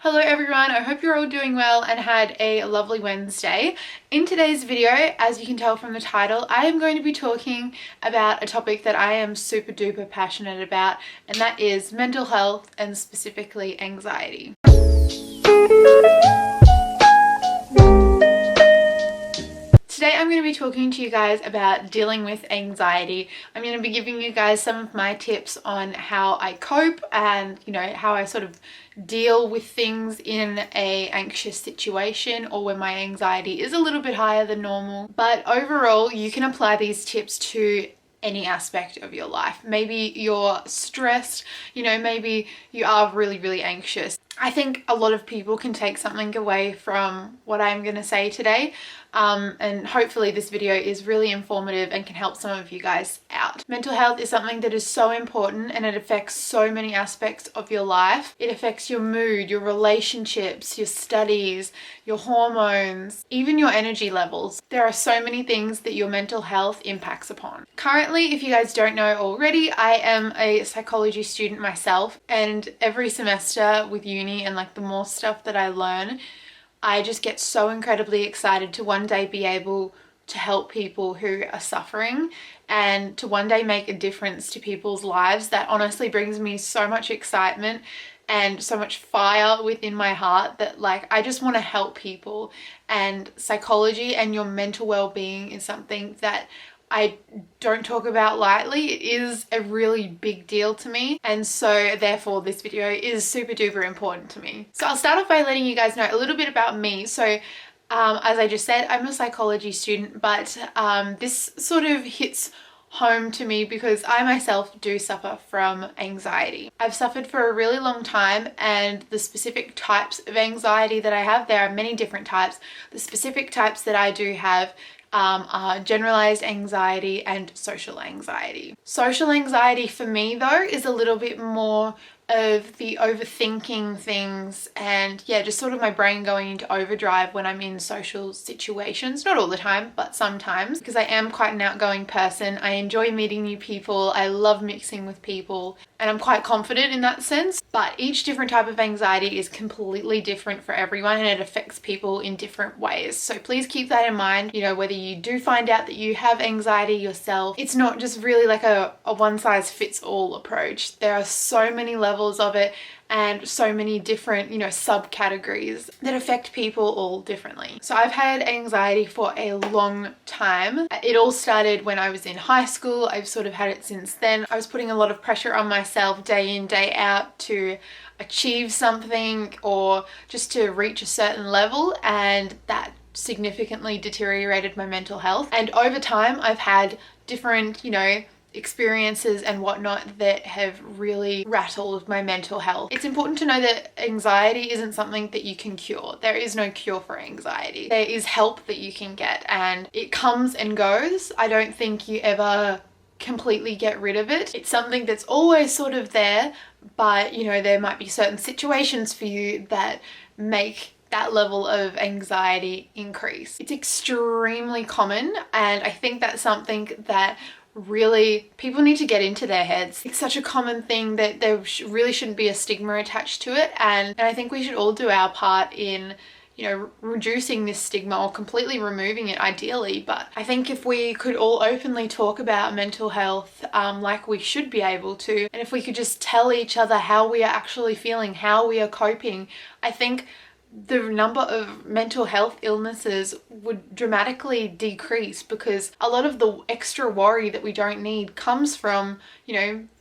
Hello everyone, I hope you're all doing well and had a lovely Wednesday. In today's video, as you can tell from the title, I am going to be talking about a topic that I am super duper passionate about, and that is mental health and specifically anxiety. Today I'm going to be talking to you guys about dealing with anxiety. I'm going to be giving you guys some of my tips on how I cope and, how I sort of deal with things in a anxious situation or when my anxiety is a little bit higher than normal. But overall, you can apply these tips to any aspect of your life. Maybe you're stressed, maybe you are really anxious. I think a lot of people can take something away from what I'm going to say today. And hopefully this video is really informative and can help some of you guys out. Mental health is something that is so important and it affects so many aspects of your life. It affects your mood, your relationships, your studies, your hormones, even your energy levels. There are so many things that your mental health impacts upon. Currently, if you guys don't know already, I am a psychology student myself, and every semester with uni and the more stuff that I learn, I just get so incredibly excited to one day be able to help people who are suffering and to one day make a difference to people's lives. That honestly brings me so much excitement and so much fire within my heart that I just want to help people. And psychology and your mental well-being is something that I don't talk about lightly. It is a really big deal to me, and so therefore this video is super duper important to me. So I'll start off by letting you guys know a little bit about me. So as I just said, I'm a psychology student, but this sort of hits home to me because I myself do suffer from anxiety. I've suffered for a really long time, and the specific types of anxiety that I have, there are many different types. The specific types that I do have are generalized anxiety and social anxiety. Social anxiety for me though is a little bit more of the overthinking things and just sort of my brain going into overdrive when I'm in social situations. Not all the time, but sometimes, because I am quite an outgoing person. I enjoy meeting new people. I love mixing with people, and I'm quite confident in that sense. But each different type of anxiety is completely different for everyone, and it affects people in different ways. So please keep that in mind. Whether you do find out that you have anxiety yourself, it's not just really like a one size fits all approach. There are so many levels of it and so many different, subcategories that affect people all differently. So I've had anxiety for a long time. It all started when I was in high school. I've sort of had it since then. I was putting a lot of pressure on myself day in, day out to achieve something or just to reach a certain level, and that significantly deteriorated my mental health. And over time, I've had different, experiences and whatnot that have really rattled my mental health. It's important to know that anxiety isn't something that you can cure. There is no cure for anxiety. There is help that you can get, and it comes and goes. I don't think you ever completely get rid of it. It's something that's always sort of there, but there might be certain situations for you that make that level of anxiety increase. It's extremely common, and I think that's something that really people need to get into their heads. It's such a common thing that there really shouldn't be a stigma attached to it, and I think we should all do our part in reducing this stigma or completely removing it ideally. But I think if we could all openly talk about mental health like we should be able to, and if we could just tell each other how we are actually feeling, how we are coping, I think the number of mental health illnesses would dramatically decrease, because a lot of the extra worry that we don't need comes from,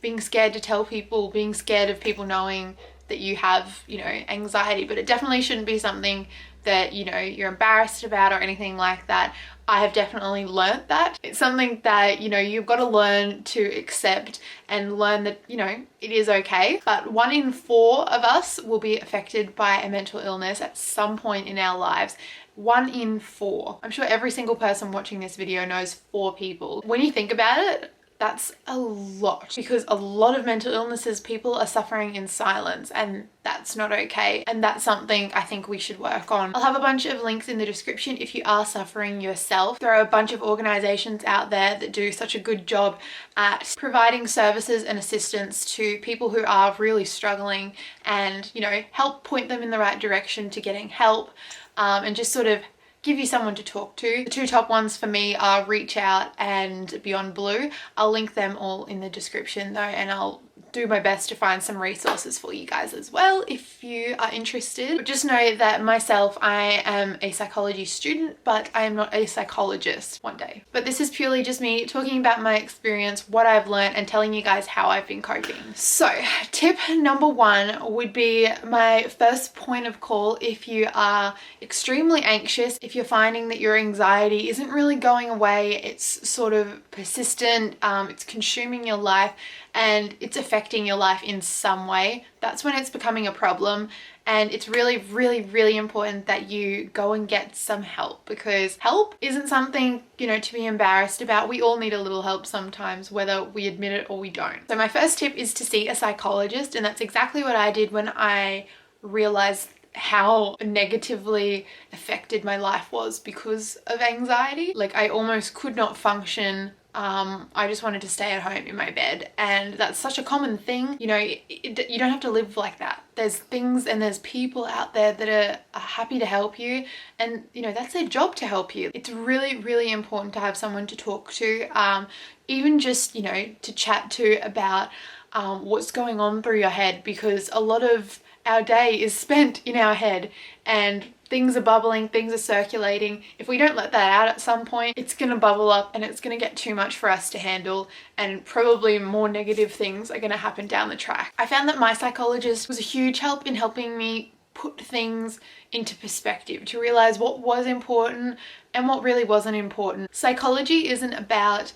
being scared to tell people, being scared of people knowing that you have, anxiety. But it definitely shouldn't be something that, you're embarrassed about or anything like that. I have definitely learnt that. It's something that, you've got to learn to accept and learn that, it is okay. But 1 in 4 of us will be affected by a mental illness at some point in our lives. 1 in 4. I'm sure every single person watching this video knows 4 people. When you think about it, that's a lot, because a lot of mental illnesses people are suffering in silence, and that's not okay, and that's something I think we should work on. I'll have a bunch of links in the description if you are suffering yourself. There are a bunch of organizations out there that do such a good job at providing services and assistance to people who are really struggling, and you know, help point them in the right direction to getting help, and just sort of give you someone to talk to. The two top ones for me are Reach Out and Beyond Blue. I'll link them all in the description though, and I'll do my best to find some resources for you guys as well if you are interested. But just know that myself, I am a psychology student, but I am not a psychologist one day. But this is purely just me talking about my experience, what I've learned, and telling you guys how I've been coping. So tip number one would be my first point of call if you are extremely anxious, if you're finding that your anxiety isn't really going away, it's sort of persistent, it's consuming your life, and it's affecting your life in some way. That's when it's becoming a problem, and it's really, really, really important that you go and get some help, because help isn't something, you know, to be embarrassed about. We all need a little help sometimes, whether we admit it or we don't. So my first tip is to see a psychologist, and that's exactly what I did when I realized how negatively affected my life was because of anxiety. Like, I almost could not function. I just wanted to stay at home in my bed, and that's such a common thing. You know, you don't have to live like that. There's things and there's people out there that are happy to help you, and you know, that's their job to help you. It's really, really important to have someone to talk to, even just, you know, to chat to about what's going on through your head, because a lot of our day is spent in our head, and things are bubbling, things are circulating. If we don't let that out at some point, it's gonna bubble up and it's gonna get too much for us to handle, and probably more negative things are gonna happen down the track. I found that my psychologist was a huge help in helping me put things into perspective, to realize what was important and what really wasn't important. Psychology isn't about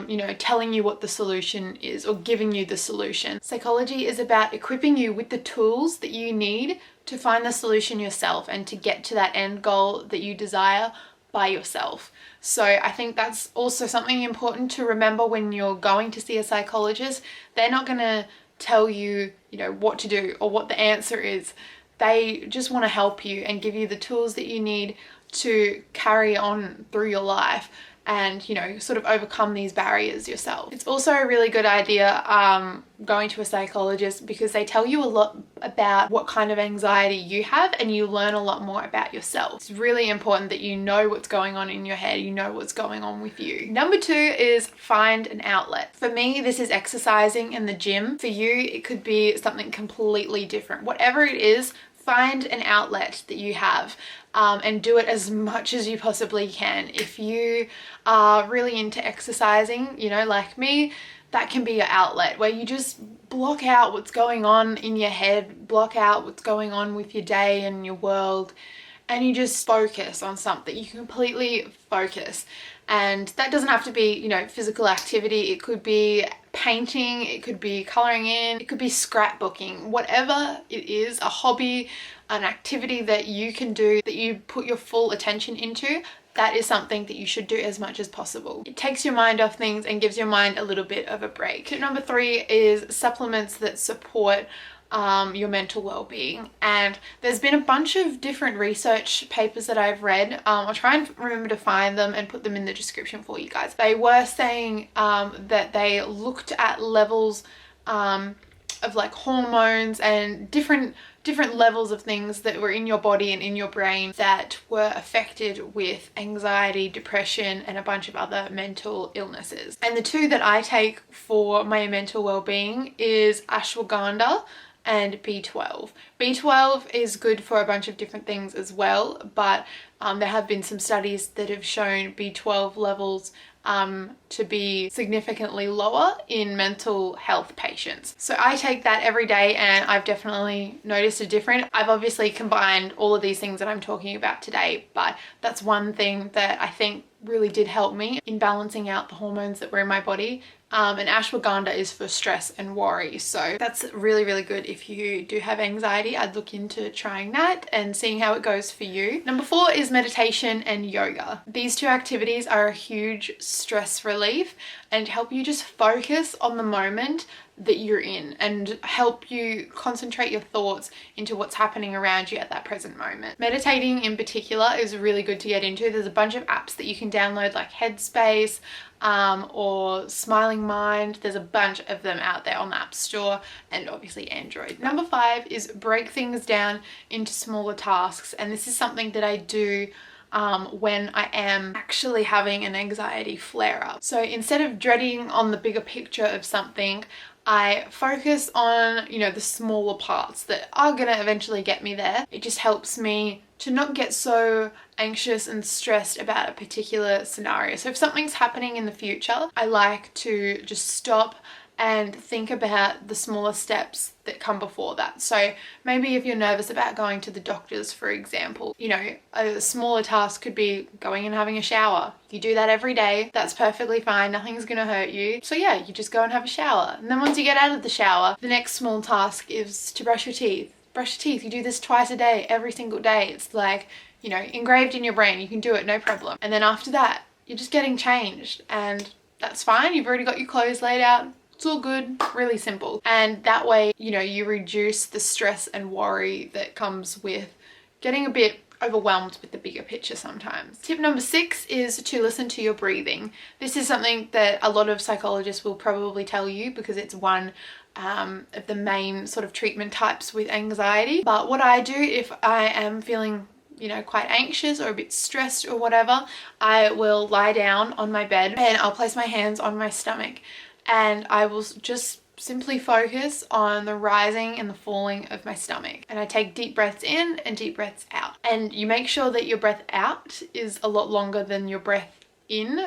you know, telling you what the solution is or giving you the solution. Psychology is about equipping you with the tools that you need to find the solution yourself and to get to that end goal that you desire by yourself. So I think that's also something important to remember when you're going to see a psychologist. They're not going to tell you, you know, what to do or what the answer is. They just want to help you and give you the tools that you need to carry on through your life and, you know, sort of overcome these barriers yourself. It's also a really good idea going to a psychologist, because they tell you a lot about what kind of anxiety you have, and you learn a lot more about yourself. It's really important that you know what's going on in your head, you know what's going on with you. Number two is find an outlet. For me, this is exercising in the gym. For you, it could be something completely different. Whatever it is, find an outlet that you have, and do it as much as you possibly can. If you are really into exercising, you know, like me, that can be your outlet, where you just block out what's going on in your head, block out what's going on with your day and your world, and you just focus on something. You completely focus. And that doesn't have to be, you know, physical activity. It could be painting, it could be coloring in, it could be scrapbooking, whatever it is, a hobby, an activity that you can do, that you put your full attention into. That is something that you should do as much as possible. It takes your mind off things and gives your mind a little bit of a break. Tip number three is supplements that support your mental well-being, and there's been a bunch of different research papers that I've read. I'll try and remember to find them and put them in the description for you guys. They were saying that they looked at levels of like hormones and different levels of things that were in your body and in your brain that were affected with anxiety, depression, and a bunch of other mental illnesses. And the two that I take for my mental well-being is ashwagandha and B12. B12 is good for a bunch of different things as well, but there have been some studies that have shown B12 levels to be significantly lower in mental health patients. So I take that every day, and I've definitely noticed a difference. I've obviously combined all of these things that I'm talking about today, but that's one thing that I think really did help me in balancing out the hormones that were in my body and ashwagandha is for stress and worry. So that's really, really good. If you do have anxiety, I'd look into trying that and seeing how it goes for you. Number 4 is meditation and yoga. These two activities are a huge stress relief and help you just focus on the moment that you're in and help you concentrate your thoughts into what's happening around you at that present moment. Meditating in particular is really good to get into. There's a bunch of apps that you can download, like Headspace or Smiling Mind. There's a bunch of them out there on the App Store and obviously Android. Number 5 is break things down into smaller tasks, and this is something that I do when I am actually having an anxiety flare up. So instead of dreading on the bigger picture of something, I focus on, you know, the smaller parts that are gonna eventually get me there. It just helps me to not get so anxious and stressed about a particular scenario. So if something's happening in the future, I like to just stop and think about the smaller steps that come before that. So maybe if you're nervous about going to the doctors, for example, you know, a smaller task could be going and having a shower. You do that every day, that's perfectly fine, nothing's gonna hurt you. So yeah, you just go and have a shower. And then once you get out of the shower, the next small task is to brush your teeth. Brush your teeth, you do this twice a day, every single day. It's like, you know, engraved in your brain, you can do it, no problem. And then after that, you're just getting changed, and that's fine. You've already got your clothes laid out. It's all good, really simple. And that way, you know, you reduce the stress and worry that comes with getting a bit overwhelmed with the bigger picture sometimes. Tip number 6 is to listen to your breathing. This is something that a lot of psychologists will probably tell you because it's one of the main sort of treatment types with anxiety. But what I do if I am feeling, you know, quite anxious or a bit stressed or whatever, I will lie down on my bed and I'll place my hands on my stomach, and I will just simply focus on the rising and the falling of my stomach. And I take deep breaths in and deep breaths out. And you make sure that your breath out is a lot longer than your breath in,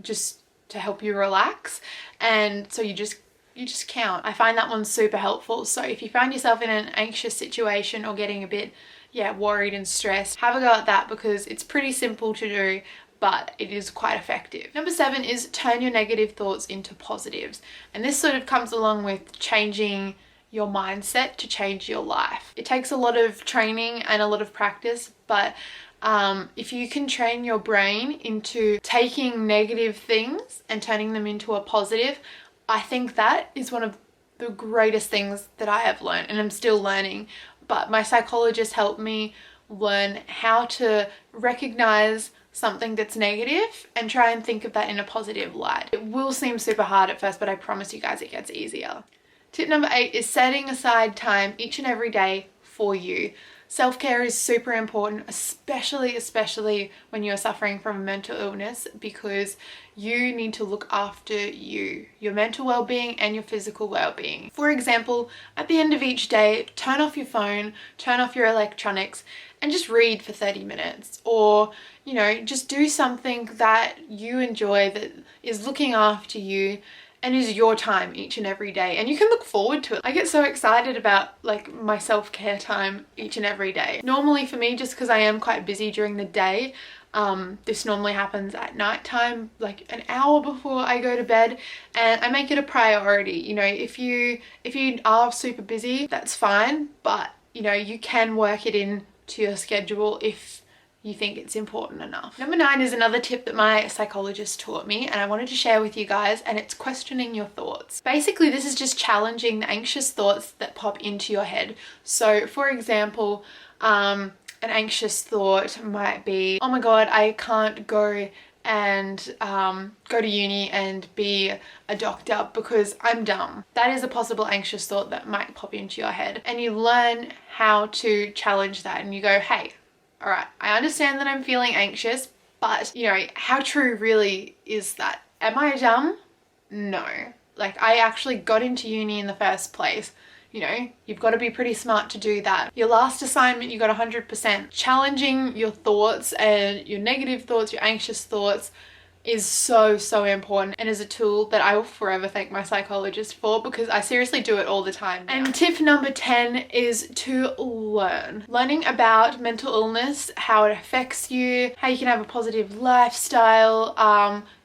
just to help you relax. And so you just count. I find that one super helpful. So if you find yourself in an anxious situation or getting a bit, worried and stressed, have a go at that, because it's pretty simple to do, but it is quite effective. Number 7 is turn your negative thoughts into positives. And this sort of comes along with changing your mindset to change your life. It takes a lot of training and a lot of practice, but if you can train your brain into taking negative things and turning them into a positive, I think that is one of the greatest things that I have learned, and I'm still learning. But my psychologist helped me learn how to recognize something that's negative and try and think of that in a positive light. It will seem super hard at first, but I promise you guys it gets easier. Tip number 8 is setting aside time each and every day for you. Self-care is super important, especially when you're suffering from a mental illness, because you need to look after you, your mental well-being and your physical well-being. For example, at the end of each day, turn off your phone, turn off your electronics, and just read for 30 minutes. Or, you know, just do something that you enjoy, that is looking after you and is your time each and every day, and you can look forward to it. I get so excited about like my self-care time each and every day. Normally for me, just because I am quite busy during the day, this normally happens at night time, like an hour before I go to bed, and I make it a priority. You know, if you are super busy, that's fine, but you know, you can work it in to your schedule if you think it's important enough. Number 9 is another tip that my psychologist taught me, and I wanted to share with you guys, and it's questioning your thoughts. Basically, this is just challenging the anxious thoughts that pop into your head. So for example, an anxious thought might be, oh my god, I can't go and go to uni and be a doctor because I'm dumb. That is a possible anxious thought that might pop into your head, and you learn how to challenge that, and you go, hey, all right, I understand that I'm feeling anxious, but you know, how true really is that? Am I dumb? No. Like, I actually got into uni in the first place. You know, you've got to be pretty smart to do that. Your last assignment, you got 100%. Challenging your thoughts and your negative thoughts, your anxious thoughts, is so important, and is a tool that I will forever thank my psychologist for, because I seriously do it all the time now. And tip number 10 is to learning about mental illness, how it affects you, how you can have a positive lifestyle,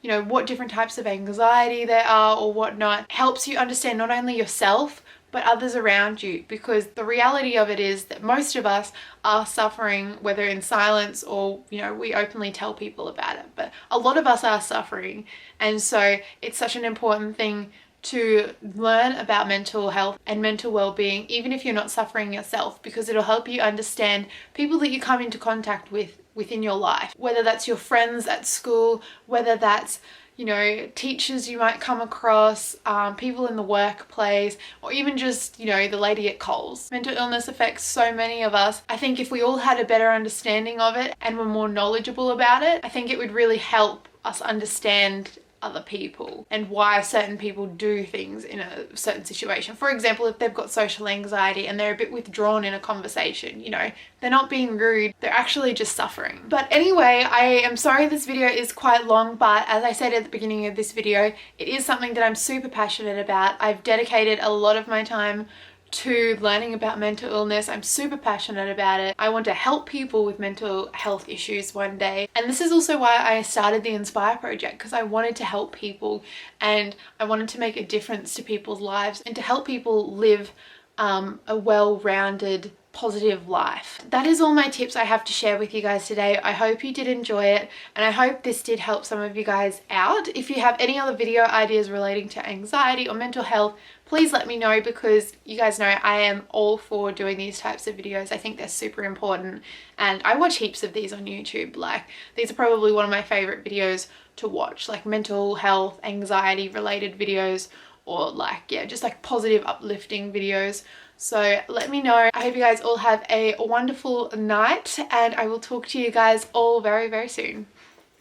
you know, what different types of anxiety there are or whatnot, helps you understand not only yourself but others around you, because the reality of it is that most of us are suffering, whether in silence or, you know, we openly tell people about it, but a lot of us are suffering. And so it's such an important thing to learn about mental health and mental well-being, even if you're not suffering yourself, because it'll help you understand people that you come into contact with within your life, whether that's your friends at school, whether that's, you know, teachers you might come across, people in the workplace, or even just, you know, the lady at Coles. Mental illness affects so many of us. I think if we all had a better understanding of it and were more knowledgeable about it, I think it would really help us understand other people and why certain people do things in a certain situation. For example, if they've got social anxiety and they're a bit withdrawn in a conversation, you know, they're not being rude, they're actually just suffering. But anyway, I am sorry this video is quite long, but as I said at the beginning of this video, it is something that I'm super passionate about. I've dedicated a lot of my time to learning about mental illness. I'm super passionate about it. I want to help people with mental health issues one day. And this is also why I started the Inspire project, because I wanted to help people and I wanted to make a difference to people's lives and to help people live a well-rounded, positive life. That is all my tips I have to share with you guys today. I hope you did enjoy it, and I hope this did help some of you guys out. If you have any other video ideas relating to anxiety or mental health, please let me know, because you guys know I am all for doing these types of videos. I think they're super important, and I watch heaps of these on YouTube. Like, these are probably one of my favorite videos to watch, like mental health, anxiety related videos, or like, yeah, just like positive, uplifting videos. So let me know. I hope you guys all have a wonderful night, and I will talk to you guys all very, very soon.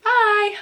Bye!